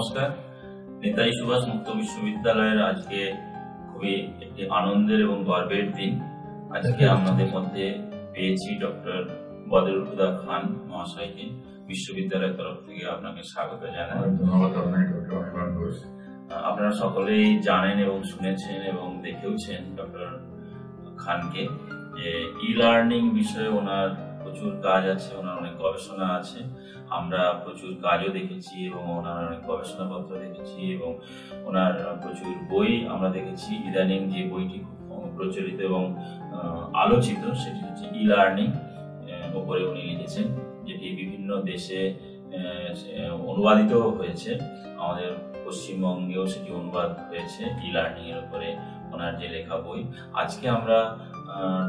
নমস্কার। নেতাজি সুভাষ মুক্ত বিশ্ববিদ্যালয়ের আজকে খুবই একটি আনন্দের এবং গর্বের দিন। আজকে আমাদের মধ্যে পেয়েছি ডক্টর বদরুল হুদা খান মহাশয়কে। বিশ্ববিদ্যালয়ের তরফ থেকে আপনাকে স্বাগত জানাই। ধন্যবাদ আপনাকে ডক্টর অনির্বাণ ঘোষ। আপনারা সকলেই জানেন এবং শুনেছেন এবং দেখেওছেন ডক্টর খানকে, যে ই লার্নিং বিষয়ে ওনার প্রচুর কাজ আছে, ওনার অনেক গবেষণা আছে। আমরা প্রচুর কাজও দেখেছি এবং ওনার অনেক গবেষণাপত্র দেখেছি এবং ওনার প্রচুর বই আমরা দেখেছি। ইদানিং যে বইটি খুব প্রচলিত এবং আলোচিত সেটি হচ্ছে ই লার্নিং ওপরে উনি লিখেছেন, যেটি বিভিন্ন দেশে অনুবাদিত হয়েছে। আমাদের পশ্চিমবঙ্গেও সেটি অনুবাদ হয়েছে ই লার্নিং এর উপরে ওনার যে লেখা বই। আজকে আমরা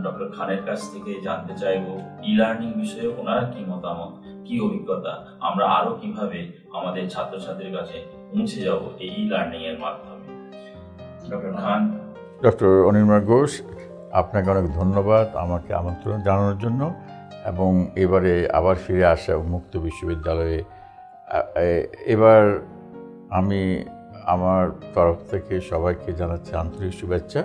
ডক্টর খানের কাছ থেকে জানতে চাইবো ই লার্নিং বিষয়ে ওনার কি মতামত, কি অভিজ্ঞতা, আমরা আরো কিভাবে আমাদের ছাত্রছাত্রীর কাছে পৌঁছে যাব এই ই লার্নিং এর মাধ্যমে। ডক্টর খান। ডক্টর অনির্বাণ ঘোষ, আপনাকে অনেক ধন্যবাদ আমাকে আমন্ত্রণ জানানোর জন্য এবং এবারে আবার ফিরে আসা মুক্ত বিশ্ববিদ্যালয়ে। এবার আমি আমার তরফ থেকে সবাইকে জানাচ্ছি আন্তরিক শুভেচ্ছা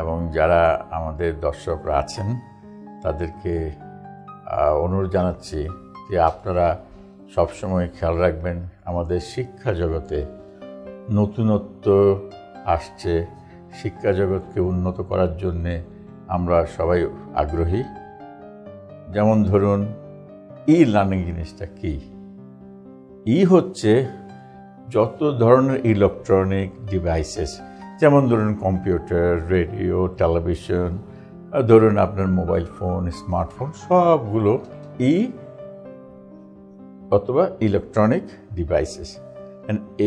এবং যারা আমাদের দর্শকরা আছেন তাদেরকে অনুরোধ জানাচ্ছি যে আপনারা সবসময় খেয়াল রাখবেন আমাদের শিক্ষা জগতে নতুনত্ব আসছে। শিক্ষা জগৎকে উন্নত করার জন্যে আমরা সবাই আগ্রহী। যেমন ধরুন ই লার্নিং জিনিসটা কি? ই হচ্ছে যত ধরনের ইলেকট্রনিক ডিভাইসেস, যেমন ধরুন কম্পিউটার, রেডিও, টেলিভিশন, ধরুন আপনার মোবাইল ফোন, স্মার্টফোন, সবগুলো ই অথবা ইলেকট্রনিক ডিভাইসেস।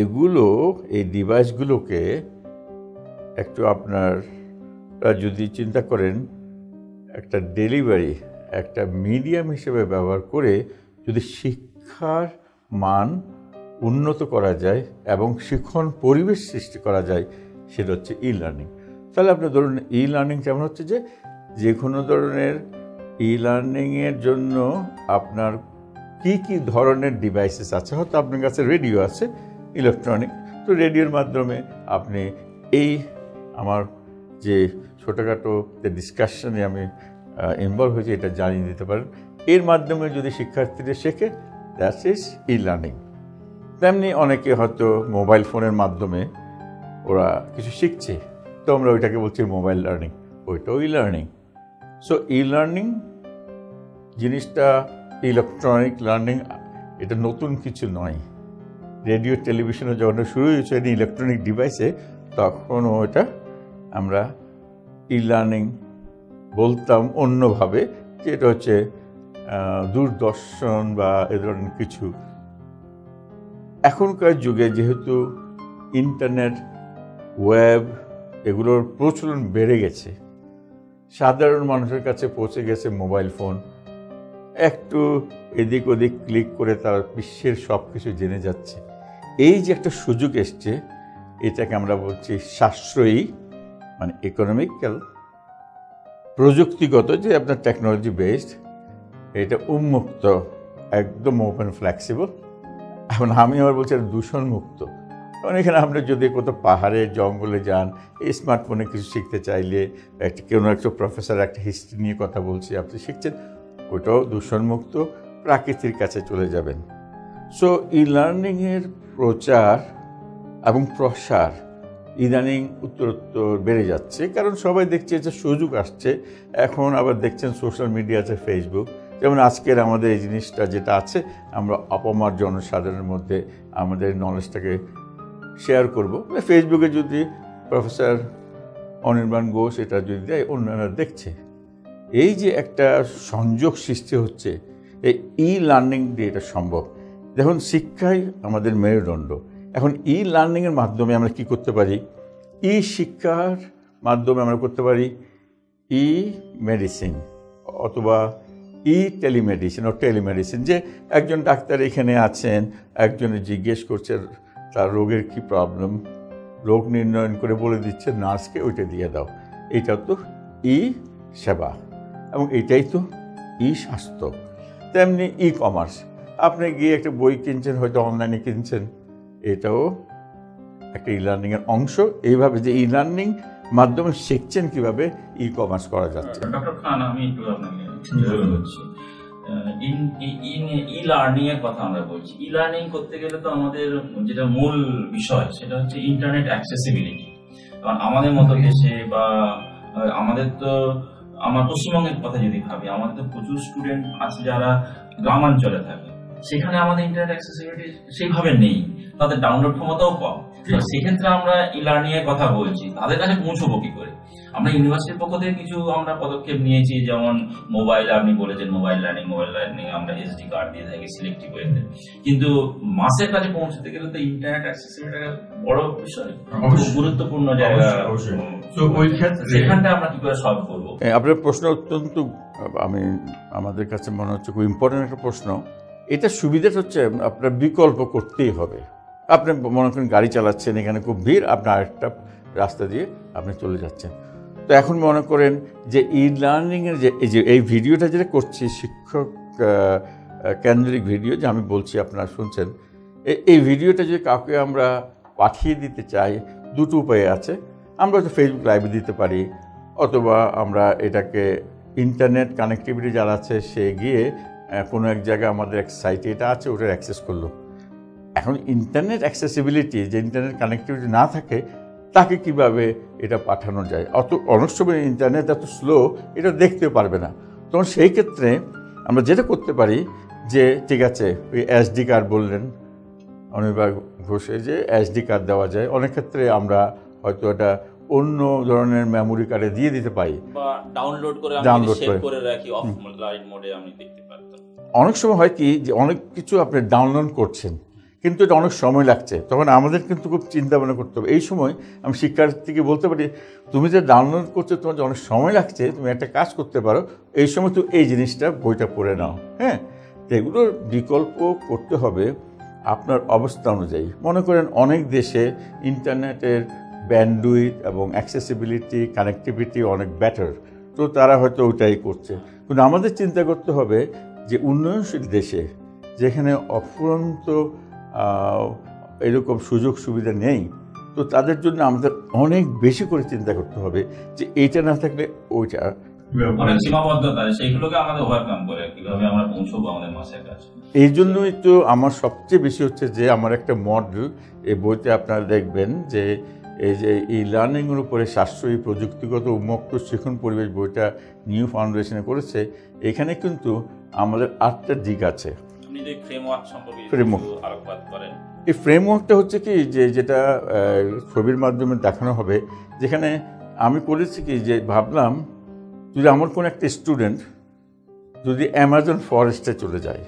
এগুলো, এই ডিভাইসগুলোকে একটু আপনার যদি চিন্তা করেন একটা ডেলিভারি, একটা মিডিয়াম হিসেবে ব্যবহার করে যদি শিক্ষার মান উন্নত করা যায় এবং শিক্ষণ পরিবেশ সৃষ্টি করা যায়, সেটা হচ্ছে ই লার্নিং। তাহলে আপনি ধরুন ই লার্নিং যেমন হচ্ছে যে কোনো ধরনের ই লার্নিংয়ের জন্য আপনার কি কি ধরনের ডিভাইসেস আছে। হয়তো আপনার কাছে রেডিও আছে, ইলেকট্রনিক, তো রেডিওর মাধ্যমে আপনি এই আমার যে ছোটোখাটো যে ডিসকাশনে আমি ইনভলভ হয়েছি এটা জানিয়ে দিতে পারেন। এর মাধ্যমে যদি শিক্ষার্থীরা শেখে, দ্যাট ইজ ই লার্নিং। তেমনি অনেকে হয়তো মোবাইল ফোনের মাধ্যমে ওরা কিছু শিখছে, তো আমরা ওইটাকে বলছি মোবাইল লার্নিং, ওইটাও e learning. So e learning জিনিসটা, ইলেকট্রনিক লার্নিং, এটা নতুন কিছু নয়। রেডিও টেলিভিশনে যখন শুরু হয়েছে ইলেকট্রনিক ডিভাইসে, তখন ওইটা আমরা ই লার্নিং বলতাম অন্যভাবে, যে এটা হচ্ছে দূরদর্শন বা এ ধরনের কিছু। এখনকার যুগে যেহেতু ইন্টারনেট, ওয়েব এগুলোর প্রচলন বেড়ে গেছে, সাধারণ মানুষের কাছে পৌঁছে গেছে মোবাইল ফোন, একটু এদিক ওদিক ক্লিক করে তারা বিশ্বের সব কিছু জেনে যাচ্ছে। এই যে একটা সুযোগ এসছে, এটাকে আমরা বলছি সাশ্রয়ী, মানে ইকোনমিক্যাল, প্রযুক্তিগত, যে আপনার টেকনোলজি বেসড, এটা উন্মুক্ত, একদম ওপেন, ফ্লেক্সিবল। এখন আমি আবার বলছি এটা দূষণমুক্ত। কারণ এখানে আপনি যদি কোথাও পাহাড়ে জঙ্গলে যান, এই স্মার্টফোনে কিছু শিখতে চাইলে, কোনো একটা প্রফেসর একটা হিস্ট্রি নিয়ে কথা বলছি, আপনি শিখছেন, ওটাও দূষণমুক্ত, প্রাকৃতির কাছে চলে যাবেন। সো ই লার্নিংয়ের প্রচার এবং প্রসার ইদানিং উত্তরোত্তর বেড়ে যাচ্ছে, কারণ সবাই দেখছে যে সুযোগ আসছে। এখন আবার দেখছেন সোশ্যাল মিডিয়া আছে, ফেসবুক, যেমন আজকের আমাদের এই জিনিসটা যেটা আছে, আমরা অপমার জনসাধারণের মধ্যে আমাদের নলেজটাকে শেয়ার করব। ফেসবুকে যদি প্রফেসর অনির্বাণ ঘোষ এটা যদি দেয়, অন্যরা দেখছে। এই যে একটা সংযোগ সৃষ্টি হচ্ছে, এই ই লার্নিং দিয়ে এটা সম্ভব। দেখুন, শিক্ষাই আমাদের মেরুদণ্ড। এখন ই লার্নিংয়ের মাধ্যমে আমরা কি করতে পারি? ই শিক্ষার মাধ্যমে আমরা করতে পারি ই মেডিসিন অথবা ই টেলিমেডিসিন ও টেলিমেডিসিন। যে একজন ডাক্তার এখানে আছেন, একজনে জিজ্ঞেস করছে তার রোগের কি প্রবলেম, রোগ নির্ণয় করে বলে দিচ্ছে নার্সকে, ওইটা দিয়ে দাও। এইটা তো ই সেবা এবং এটাই তো ই স্বাস্থ্য। তেমনি ই কমার্স, আপনি গিয়ে একটা বই কিনছেন, হয়তো অনলাইনে কিনছেন, এটাও একটা ই লার্নিংয়ের অংশ। এইভাবে যে ই লার্নিং মাধ্যমে শিখছেন কিভাবে ই কমার্স করা যাচ্ছে। ডক্টর খান, আমি একটু আপনাকে বলছি, ই লার্নিং এর কথা আমরা বলছি। ই লার্নিং করতে গেলে তো আমাদের যেটা মূল বিষয় সেটা হচ্ছে ইন্টারনেট অ্যাক্সেসিবিলিটি। কারণ আমাদের মতো দেশে বা আমাদের তো, আমার পশ্চিমবঙ্গের কথা যদি ভাবি, আমাদের তো প্রচুর স্টুডেন্ট আছে যারা গ্রামাঞ্চলে থাকে, সেখানে আমাদের ইন্টারনেট অ্যাক্সেসিবিলিটি সেইভাবে নেই, তাদের ডাউনলোড ক্ষমতাও কম। সেক্ষেত্রে আমরা ই লার্নিং এর কথা বলছি, তাদের কাছে পৌঁছবো কি করে? আমরা ইউনিভার্সিটির পক্ষ থেকে কিছু আমরা পদক্ষেপ নিয়েছি, যেমন মোবাইল, আপনি বলেছেন মোবাইল লার্নিং আমরা এসডি কার্ড দিয়ে থাকি সিলেক্টিভ ওয়েতে, কিন্তু মাসের কাছে পৌঁছতে গেলে তো ইন্টারনেট অ্যাক্সেসিবিলিটি বড় বিষয়, গুরুত্বপূর্ণ জায়গা। সেখানটা আমরা কি করে সলভ করবো? আপনার প্রশ্ন অত্যন্ত, আমাদের কাছে মনে হচ্ছে খুব ইম্পর্টেন্ট একটা প্রশ্ন। এটা সুবিধাটা হচ্ছে আপনার বিকল্প করতেই হবে। আপনি মনে করেন গাড়ি চালাচ্ছেন, এখানে খুব ভিড়, আপনার আরেকটা রাস্তা দিয়ে আপনি চলে যাচ্ছেন। তো এখন মনে করেন যে ই লার্নিংয়ের যে এই ভিডিওটা যেটা করছি, শিক্ষক কেন্দ্রিক ভিডিও যে আমি বলছি, আপনারা শুনছেন, এই ভিডিওটা যদি কাউকে আমরা পাঠিয়ে দিতে চাই, দুটো উপায় আছে। আমরা হয়তো ফেসবুক লাইভে দিতে পারি, অথবা আমরা এটাকে ইন্টারনেট কানেক্টিভিটি যারা আছে সে গিয়ে কোনো এক জায়গায় আমাদের এক সাইটে এটা আছে, ওটার অ্যাক্সেস করলো। এখন ইন্টারনেট অ্যাক্সেসিবিলিটি, যে ইন্টারনেট কানেক্টিভিটি না থাকে, তাকে কিভাবে এটা পাঠানো যায়? অনেক সময় ইন্টারনেট এত স্লো, এটা দেখতে পারবে না। তখন সেই ক্ষেত্রে আমরা যেটা করতে পারি যে, ঠিক আছে, ওই এসডি কার্ড বললেন অনির্বাণ ঘোষে, যে এসডি কার্ড দেওয়া যায়। অনেক ক্ষেত্রে আমরা হয়তো এটা অন্য ধরনের মেমোরি কার্ডে দিয়ে দিতে পারি, বা ডাউনলোড করে রাখি অফলাইন মোডে, আমি দেখতে পারতাম। অনেক সময় হয় কি যে অনেক কিছু আপনি ডাউনলোড করছেন, কিন্তু এটা অনেক সময় লাগছে, তখন আমাদের কিন্তু খুব চিন্তা ভাবনা করতে হবে। এই সময় আমি শিক্ষার্থীকে বলতে পারি, তুমি যে ডাউনলোড করছো, তোমার যে অনেক সময় লাগছে, তুমি একটা কাজ করতে পারো, এই সময় তো এই জিনিসটা, বইটা পড়ে নাও। হ্যাঁ, তো এগুলোর বিকল্প করতে হবে আপনার অবস্থা অনুযায়ী। মনে করেন অনেক দেশে ইন্টারনেটের ব্যান্ডউইথ এবং অ্যাক্সেসিবিলিটি, কানেক্টিভিটি অনেক বেটার, তো তারা হয়তো ওইটাই করছে। কিন্তু আমাদের চিন্তা করতে হবে যে উন্নয়নশীল দেশে, যেখানে অফুরন্ত এরকম সুযোগ সুবিধা নেই, তো তাদের জন্য আমাদের অনেক বেশি করে চিন্তা করতে হবে যে এইটা না থাকলে ওইটা, অনেক সীমাবদ্ধতা, সেইগুলোকে আমাদের ওভারকাম করে কিভাবে আমরা পৌঁছবো আমাদের মাসের কাছে। এই জন্যই তো আমার সবচেয়ে বেশি হচ্ছে যে আমার একটা মডেল এই বইতে আপনারা দেখবেন যে এই যে এই লার্নিংয়ের উপরে সাশ্রয়ী প্রযুক্তিগত উন্মুক্ত শিক্ষণ পরিবেশ, বইটা নিউ ফাউন্ডেশনে করেছে। এখানে কিন্তু আমাদের 8টা দিক আছে। এই ফ্রেমওয়ার্কটা হচ্ছে কি, যে যেটা ছবির মাধ্যমে দেখানো হবে, যেখানে আমি করেছি কি, যে ভাবলাম যদি আমার কোনো একটা স্টুডেন্ট যদি অ্যামাজন ফরেস্টে চলে যায়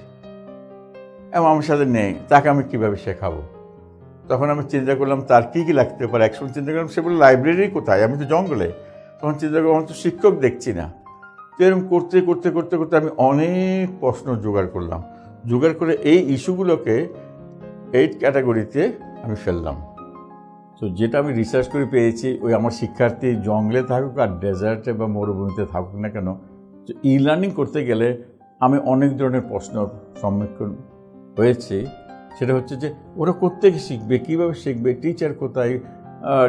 এবং আমার সাথে নেই, তাকে আমি কীভাবে শেখাবো? তখন আমি চিন্তা করলাম তার কী কী লাগতে পারে। একসময় চিন্তা করলাম সে বলে লাইব্রেরি কোথায়, আমি তো জঙ্গলে। তখন চিন্তা করলাম আমি তো শিক্ষক দেখছি না। তো এরকম করতে করতে করতে করতে আমি অনেক প্রশ্ন জোগাড় করলাম। জোগাড় করে এই ইস্যুগুলোকে 8 ক্যাটাগরিতে আমি ফেললাম। তো যেটা আমি রিসার্চ করে পেয়েছি, ওই আমার শিক্ষার্থী জঙ্গলে থাকুক আর ডেজার্টে বা মরুভূমিতে থাকুক না কেন, তো ই লার্নিং করতে গেলে আমি অনেক ধরনের প্রশ্নের সম্মুখীন হয়েছি। সেটা হচ্ছে যে ওরা কোত্থেকে শিখবে, কীভাবে শিখবে, টিচার কোথায়, আর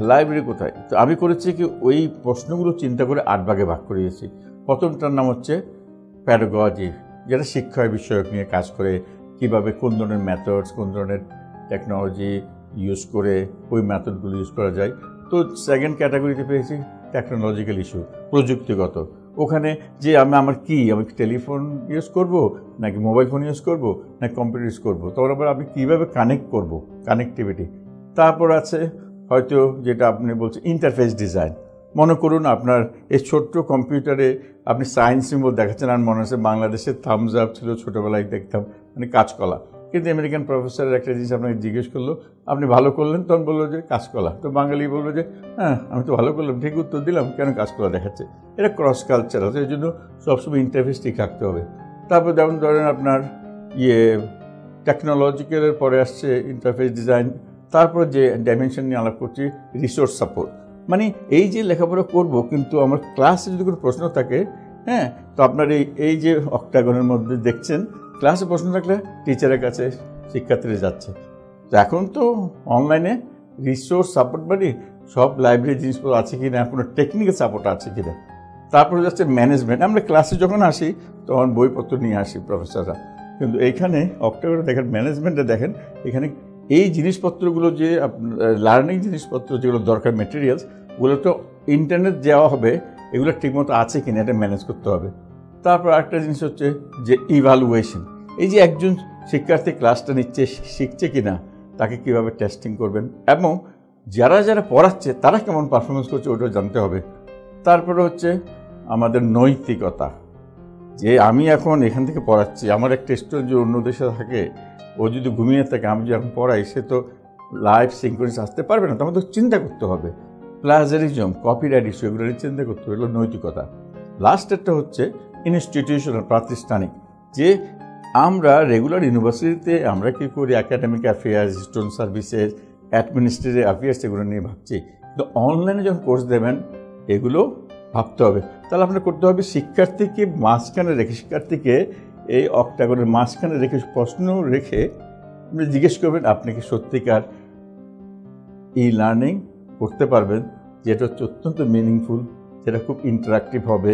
লাইব্রেরি কোথায়। তো আমি করেছি কি, ওই প্রশ্নগুলো চিন্তা করে 8 ভাগে ভাগ করিয়েছি। প্রথমটার নাম হচ্ছে প্যাডাগজি, যেটা শিক্ষা বিষয়ক নিয়ে কাজ করে, কিভাবে কোন ধরনের মেথডস, কোন ধরনের টেকনোলজি ইউজ করে ওই মেথডগুলো ইউজ করা যায়। তো সেকেন্ড ক্যাটাগরিতে পেয়েছি টেকনোলজিক্যাল ইস্যু, প্রযুক্তিগত। ওখানে যে আমি টেলিফোন ইউজ করব, নাকি মোবাইল ফোন ইউজ করব, নাকি কম্পিউটার ইউজ করব, তখন আবার আমি কীভাবে কানেক্ট করব, কানেক্টিভিটি। তারপর আছে হয়তো যেটা আপনি বলছেন ইন্টারফেস ডিজাইন। মনে করুন আপনার এই ছোট্ট কম্পিউটারে আপনি সায়েন্স সিম্বল দেখাচ্ছেন, আর মনে হচ্ছে বাংলাদেশের থামস আপ ছিল, ছোটোবেলায় দেখতাম, মানে কাঁচকলা। কিন্তু আমেরিকান প্রফেসরের একটা জিনিস আপনাকে জিজ্ঞেস করলো, আপনি ভালো করলেন, তখন বললো যে কাঁচকলা। তো বাঙালি বললো যে হ্যাঁ আমি তো ভালো করলাম, ঠিক উত্তর দিলাম, কেন কাঁচকলা দেখাচ্ছে? এটা ক্রস কালচারাল, এই জন্য সবসময় ইন্টারফেস ঠিক রাখতে হবে। তারপর যেমন ধরেন আপনার টেকনোলজিক্যালের পরে আসছে ইন্টারফেস ডিজাইন। তারপর যে ডাইমেনশন নিয়ে আলাপ করছি, রিসোর্স সাপোর্ট। মানে এই যে লেখাপড়া করব, কিন্তু আমার ক্লাসে যদি কোনো প্রশ্ন থাকে, হ্যাঁ, তো আপনার এই যে অক্টাগনের মধ্যে দেখছেন, ক্লাসে প্রশ্ন থাকলে টিচারের কাছে শিক্ষার্থীরা যাচ্ছে। তো এখন তো অনলাইনে রিসোর্স সাপোর্ট মানে সব লাইব্রেরি জিনিসপত্র আছে কি না, কোনো টেকনিক্যাল সাপোর্ট আছে কি না। তারপরে যাচ্ছে ম্যানেজমেন্ট। আমরা ক্লাসে যখন আসি তখন বইপত্র নিয়ে আসি প্রফেসররা, কিন্তু এইখানে অক্টোবরে দেখেন ম্যানেজমেন্টে দেখেন এখানে এই জিনিসপত্রগুলো যে লার্নিং জিনিসপত্র যেগুলো দরকার মেটেরিয়ালস, ওগুলো তো ইন্টারনেট দেওয়া হবে, এগুলো ঠিকমতো আছে কিনা এটা ম্যানেজ করতে হবে। তারপর আরেকটা জিনিস হচ্ছে যে ইভ্যালুয়েশন, এই যে একজন শিক্ষার্থী ক্লাসটা নিচ্ছে শিখছে কিনা, তাকে কিভাবে টেস্টিং করবেন, এবং যারা যারা পড়াচ্ছে তারা কেমন পারফরমেন্স করছে ওটা জানতে হবে। তারপরে হচ্ছে আমাদের নৈতিকতা, যে আমি এখন এখান থেকে পড়াচ্ছি, আমার একটা স্টুডেন্ট যে অন্য দেশে থাকে, ও যদি ঘুমিয়ে থাকে, আমি যখন পড়াই সে তো লাইভ সিনক্রোনাইজ আসতে পারবে না, তো আমাদের চিন্তা করতে হবে। প্লাজারিজম, কপিরাইট ইস্যু, এগুলো চিন্তা করতে হবে, এগুলো নৈতিকতা। লাস্ট একটা হচ্ছে ইনস্টিটিউশনাল, প্রাতিষ্ঠানিক, যে আমরা রেগুলার ইউনিভার্সিটিতে আমরা কী করি, academic affairs, student services, administrative affairs, এগুলো নিয়ে ভাবছি। কিন্তু অনলাইনে যখন কোর্স দেবেন এগুলো ভাবতে হবে। তাহলে আপনার করতে হবে শিক্ষার্থীকে মাঝখানে রেখে, শিক্ষার্থীকে এই অক্টাগনের মাঝখানে রেখে প্রশ্ন রেখে আপনি জিজ্ঞেস করবেন আপনি কি সত্যিকার লার্নিং করতে পারবেন, যেটা হচ্ছে অত্যন্ত মিনিংফুল, যেটা খুব ইন্টারাক্টিভ হবে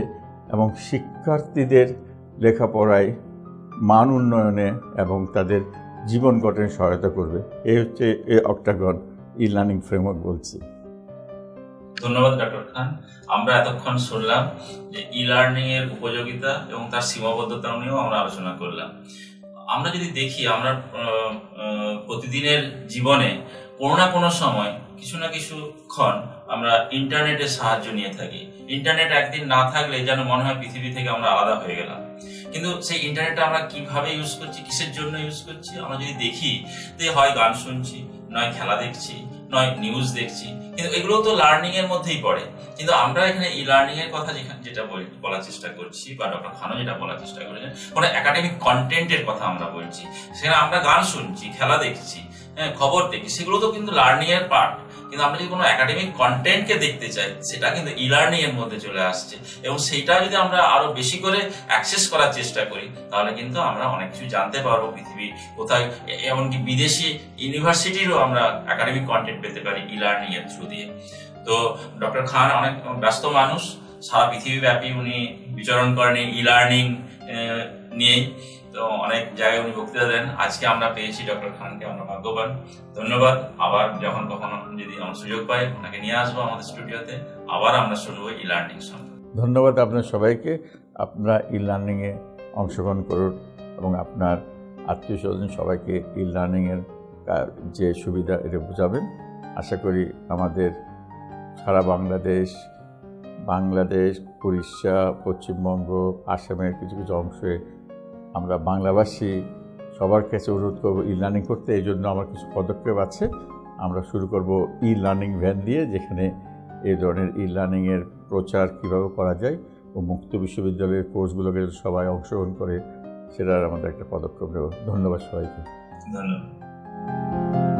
এবং শিক্ষার্থীদের লেখাপড়ায় মান উন্নয়নে এবং তাদের জীবন গঠনে সহায়তা করবে। এই হচ্ছে এই অক্টাগন লার্নিং ফ্রেমওয়ার্ক বলছি। ধন্যবাদ ডক্টর খান। আমরা এতক্ষণ শুনলাম যে লার্নিং এর উপযোগিতা এবং তার সীমাবদ্ধতা নিয়েও আমরা আলোচনা করলাম। আমরা যদি দেখি, আমরা প্রতিদিনের জীবনে কোনো না কোনো সময় কিছু না কিছুক্ষণ আমরা ইন্টারনেটের সাহায্য নিয়ে থাকি। ইন্টারনেট একদিন না থাকলে যেন মনে হয় পৃথিবী থেকে আমরা আলাদা হয়ে গেলাম। কিন্তু সেই ইন্টারনেটটা আমরা কিভাবে ইউজ করছি, কিসের জন্য ইউজ করছি, আমরা যদি দেখি যে হয় গান শুনছি, নয় খেলা দেখছি, নয় নিউজ দেখছি, কিন্তু এগুলো তো লার্নিং এর মধ্যেই পড়ে। কিন্তু আমরা এখানে লার্নিং এর কথা যেটা বলার চেষ্টা করছি, বা ডক্টর খানও যেটা বলার চেষ্টা করেছেন, কোনো একাডেমিক কন্টেন্টের কথা আমরা বলছি। সেখানে আমরা গান শুনছি, খেলা দেখছি, খবর দেখি, সেগুলো তো কিন্তু লার্নিং এর পার্ট। কিন্তু আমরা যদি কোনো একাডেমিক কন্টেন্টকে দেখতে চাই, সেটা কিন্তু লার্নিং এর মধ্যে চলে আসছে, এবং সেইটা যদি আমরা আরো বেশি করে অ্যাক্সেস করার চেষ্টা করি, তাহলে কিন্তু আমরা অনেক কিছু জানতে পারবো পৃথিবী কোথায়, এমনকি বিদেশি ইউনিভার্সিটিরও আমরা একাডেমিক কন্টেন্ট পেতে পারি লার্নিং এর থ্রু দিয়ে। তো ডক্টর খান অনেক ব্যস্ত মানুষ, সারা পৃথিবীব্যাপী উনি বিচরণ করেন লার্নিং নিয়েই, তো অনেক জায়গায় উনি বক্তৃতা দেন। আজকে আমরা পেয়েছি ডক্টর খানকে, আমরা ভাগ্যবান। ধন্যবাদ। আবার যখন কখনো যদি আমরা সুযোগ পাই, ওনাকে নিয়ে আসবো আমাদের স্টুডিওতে, আবার আমরা শুনবো লার্নিং সম্পর্কে। ধন্যবাদ আপনার সবাইকে। আপনারা লার্নিংয়ে অংশগ্রহণ করুন এবং আপনার আত্মীয় স্বজন সবাইকে লার্নিংয়ের যে সুবিধা এটা বোঝাবেন। আশা করি আমাদের সারা বাংলাদেশ, উড়িষ্যা, পশ্চিমবঙ্গ, আসামের কিছু কিছু অংশে আমরা বাংলাভাষী সবার কাছে অনুরোধ করবো লার্নিং করতে। এই জন্য আমার কিছু পদক্ষেপ আছে। আমরা শুরু করব লার্নিং ভ্যান দিয়ে, যেখানে এই ধরনের লার্নিংয়ের প্রচার কীভাবে করা যায় ও মুক্ত বিশ্ববিদ্যালয়ের কোর্সগুলোকে সবাই অংশগ্রহণ করে, সেটার আমাদের একটা পদক্ষেপ নেব। ধন্যবাদ সবাইকে। ধন্যবাদ।